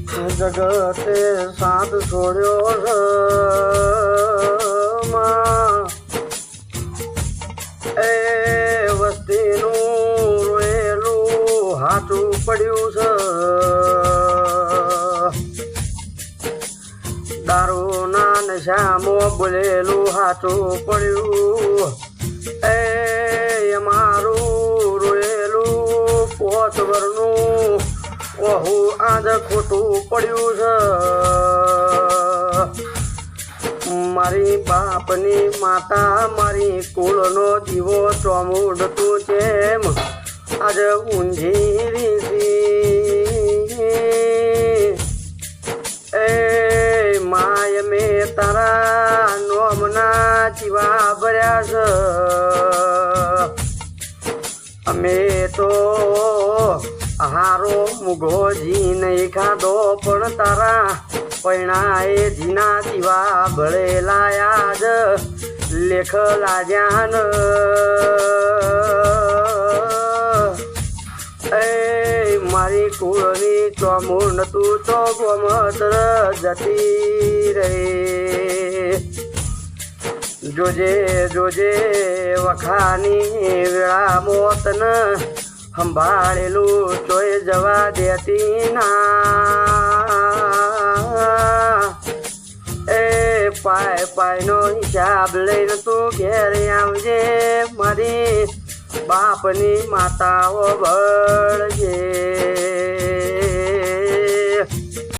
જગતે સાથ છોડ્યો છે માં. એ વસ્તીનું રોયેલું હાચું પડ્યું છે. દારૂના નશામાં બોલેલું હાચું પડ્યું. એ અમારું રોયેલું 5 વર્ષનું ઓહુ આજ ખોટું પડ્યું છે. મારી બાપની માતા મારી કુળનો દીવો ચોમુડતું તેમ આજે ઊંઝી એ માય મેં તારા નોમના જીવા ભર્યા છે. અમે તો હારો મુઘો જી નહીં ખાધો પણ તારા પૈણાએ જીના દીવા ભળેલા જ લેખ લાગ્યા ન. એ મારી કુળની ચોમુંડ તું તો ગોમત્ર જતી રહી. જોજે જોજે વખાની વેળા મોતન સંભાળેલું ચોય જવા દેતી ના. એ પાયનો હિસાબ લઈને તું ઘેર આવજે મારી બાપની માતાઓ ભળજે.